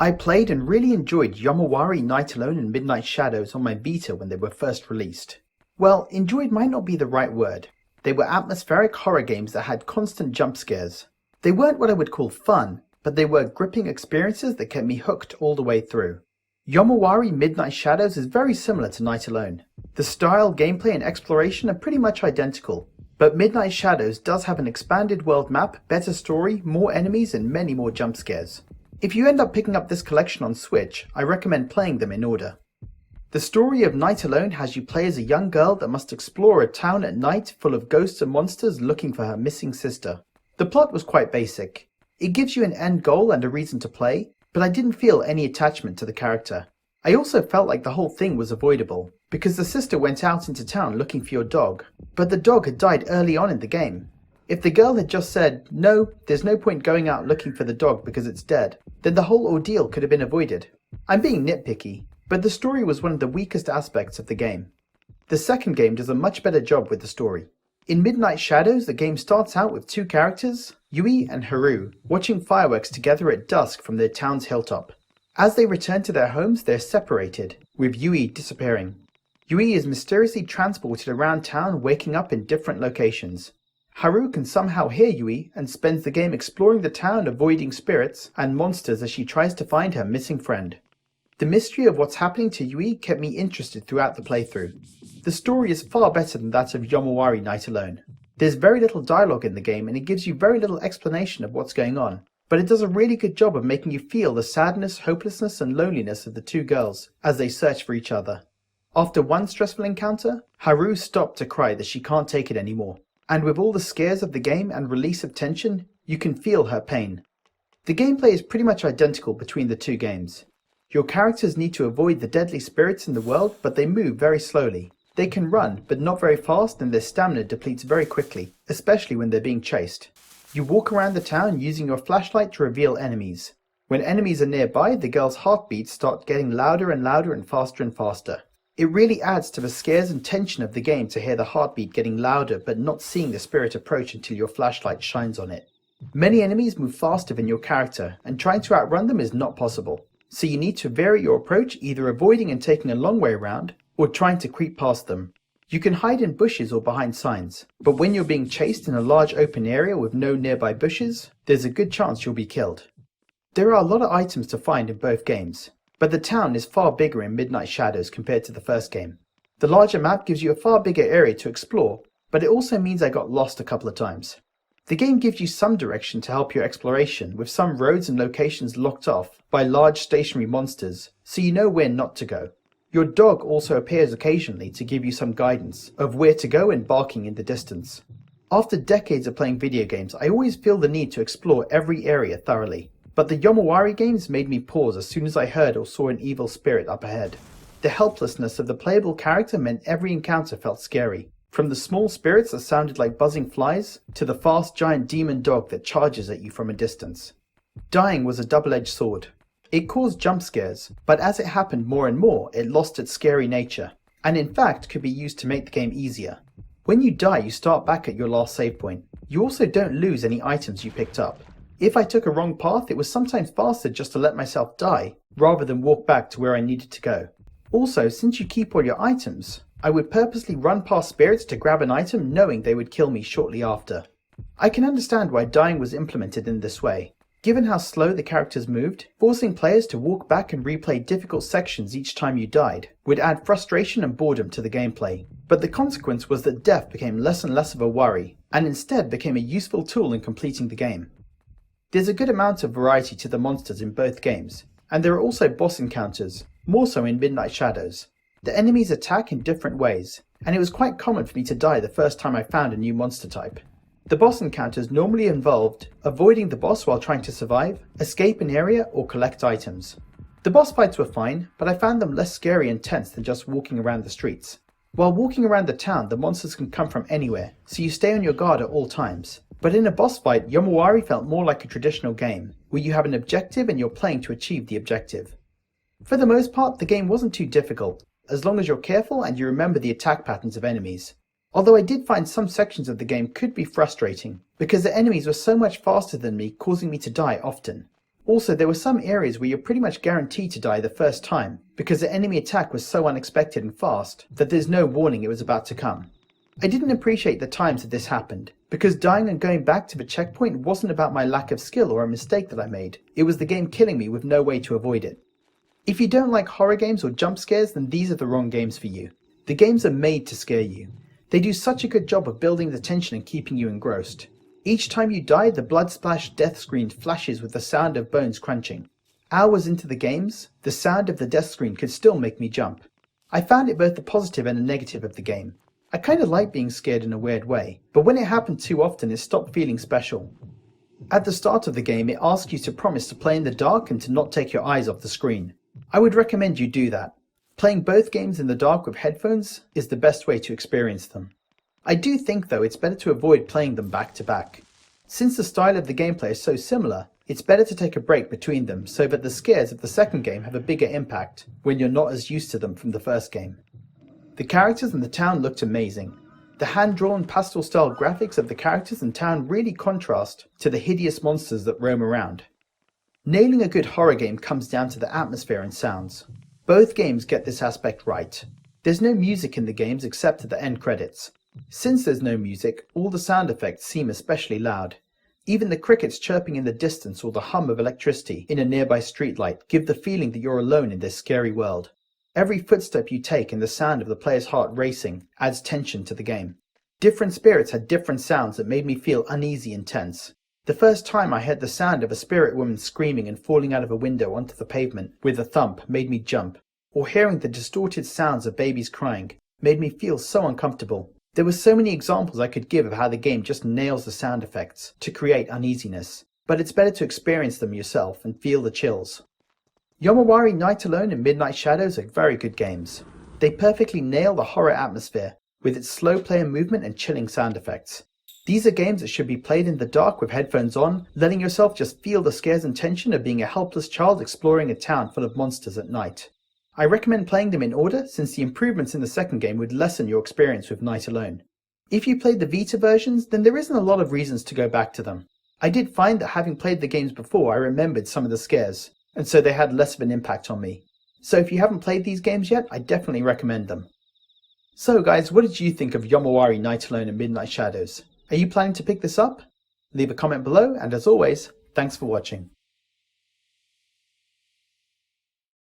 I played and really enjoyed Yomawari Night Alone and Midnight Shadows on my Vita when they were first released. Well, enjoyed might not be the right word. They were atmospheric horror games that had constant jump scares. They weren't what I would call fun, but they were gripping experiences that kept me hooked all the way through. Yomawari Midnight Shadows is very similar to Night Alone. The style, gameplay and exploration are pretty much identical, but Midnight Shadows does have an expanded world map, better story, more enemies and many more jump scares. If you end up picking up this collection on Switch, I recommend playing them in order. The story of Night Alone has you play as a young girl that must explore a town at night full of ghosts and monsters looking for her missing sister. The plot was quite basic. It gives you an end goal and a reason to play, but I didn't feel any attachment to the character. I also felt like the whole thing was avoidable, because the sister went out into town looking for your dog, but the dog had died early on in the game. If the girl had just said, "No, there's no point going out looking for the dog because it's dead," then the whole ordeal could have been avoided. I'm being nitpicky, but the story was one of the weakest aspects of the game. The second game does a much better job with the story. In Midnight Shadows, the game starts out with two characters, Yui and Haru, watching fireworks together at dusk from their town's hilltop. As they return to their homes, they're separated, with Yui disappearing. Yui is mysteriously transported around town, waking up in different locations. Haru can somehow hear Yui and spends the game exploring the town, avoiding spirits and monsters as she tries to find her missing friend. The mystery of what's happening to Yui kept me interested throughout the playthrough. The story is far better than that of Yomawari Night Alone. There's very little dialogue in the game and it gives you very little explanation of what's going on, but it does a really good job of making you feel the sadness, hopelessness and loneliness of the two girls as they search for each other. After one stressful encounter, Haru stopped to cry that she can't take it anymore. And with all the scares of the game and release of tension, you can feel her pain. The gameplay is pretty much identical between the two games. Your characters need to avoid the deadly spirits in the world, but they move very slowly. They can run, but not very fast, and their stamina depletes very quickly, especially when they're being chased. You walk around the town using your flashlight to reveal enemies. When enemies are nearby, the girl's heartbeats start getting louder and louder and faster. It really adds to the scares and tension of the game to hear the heartbeat getting louder but not seeing the spirit approach until your flashlight shines on it. Many enemies move faster than your character, and trying to outrun them is not possible. So you need to vary your approach, either avoiding and taking a long way around, or trying to creep past them. You can hide in bushes or behind signs, but when you're being chased in a large open area with no nearby bushes, there's a good chance you'll be killed. There are a lot of items to find in both games, but the town is far bigger in Midnight Shadows compared to the first game. The larger map gives you a far bigger area to explore, but it also means I got lost a couple of times. The game gives you some direction to help your exploration, with some roads and locations locked off by large stationary monsters, so you know where not to go. Your dog also appears occasionally to give you some guidance of where to go and barking in the distance. After decades of playing video games, I always feel the need to explore every area thoroughly. But the Yomawari games made me pause as soon as I heard or saw an evil spirit up ahead. The helplessness of the playable character meant every encounter felt scary, from the small spirits that sounded like buzzing flies, to the fast giant demon dog that charges at you from a distance. Dying was a double-edged sword. It caused jump scares, but as it happened more and more, it lost its scary nature, and in fact could be used to make the game easier. When you die, you start back at your last save point. You also don't lose any items you picked up. If I took a wrong path, it was sometimes faster just to let myself die, rather than walk back to where I needed to go. Also, since you keep all your items, I would purposely run past spirits to grab an item knowing they would kill me shortly after. I can understand why dying was implemented in this way. Given how slow the characters moved, forcing players to walk back and replay difficult sections each time you died would add frustration and boredom to the gameplay. But the consequence was that death became less and less of a worry, and instead became a useful tool in completing the game. There's a good amount of variety to the monsters in both games, and there are also boss encounters, more so in Midnight Shadows. The enemies attack in different ways, and it was quite common for me to die the first time I found a new monster type. The boss encounters normally involved avoiding the boss while trying to survive, escape an area, or collect items. The boss fights were fine, but I found them less scary and tense than just walking around the streets. While walking around the town, the monsters can come from anywhere, so you stay on your guard at all times. But in a boss fight, Yomawari felt more like a traditional game, where you have an objective and you're playing to achieve the objective. For the most part, the game wasn't too difficult, as long as you're careful and you remember the attack patterns of enemies. Although I did find some sections of the game could be frustrating, because the enemies were so much faster than me, causing me to die often. Also, there were some areas where you're pretty much guaranteed to die the first time, because the enemy attack was so unexpected and fast that there's no warning it was about to come. I didn't appreciate the times that this happened, because dying and going back to the checkpoint wasn't about my lack of skill or a mistake that I made. It was the game killing me with no way to avoid it. If you don't like horror games or jump scares, then these are the wrong games for you. The games are made to scare you. They do such a good job of building the tension and keeping you engrossed. Each time you die, the blood-splashed death screen flashes with the sound of bones crunching. Hours into the games, the sound of the death screen could still make me jump. I found it both the positive and the negative of the game. I kinda like being scared in a weird way, but when it happened too often it stopped feeling special. At the start of the game it asks you to promise to play in the dark and to not take your eyes off the screen. I would recommend you do that. Playing both games in the dark with headphones is the best way to experience them. I do think though it's better to avoid playing them back to back. Since the style of the gameplay is so similar, it's better to take a break between them so that the scares of the second game have a bigger impact when you're not as used to them from the first game. The characters and the town looked amazing. The hand-drawn pastel-style graphics of the characters and town really contrast to the hideous monsters that roam around. Nailing a good horror game comes down to the atmosphere and sounds. Both games get this aspect right. There's no music in the games except at the end credits. Since there's no music, all the sound effects seem especially loud. Even the crickets chirping in the distance or the hum of electricity in a nearby streetlight give the feeling that you're alone in this scary world. Every footstep you take and the sound of the player's heart racing adds tension to the game. Different spirits had different sounds that made me feel uneasy and tense. The first time I heard the sound of a spirit woman screaming and falling out of a window onto the pavement with a thump made me jump, or hearing the distorted sounds of babies crying made me feel so uncomfortable. There were so many examples I could give of how the game just nails the sound effects to create uneasiness, but it's better to experience them yourself and feel the chills. Yomawari Night Alone and Midnight Shadows are very good games. They perfectly nail the horror atmosphere with its slow player movement and chilling sound effects. These are games that should be played in the dark with headphones on, letting yourself just feel the scares and tension of being a helpless child exploring a town full of monsters at night. I recommend playing them in order since the improvements in the second game would lessen your experience with Night Alone. If you played the Vita versions, then there isn't a lot of reasons to go back to them. I did find that having played the games before, I remembered some of the scares, and so they had less of an impact on me. So if you haven't played these games yet, I definitely recommend them. So guys, what did you think of Yomawari Night Alone and Midnight Shadows? Are you planning to pick this up? Leave a comment below, and as always, thanks for watching.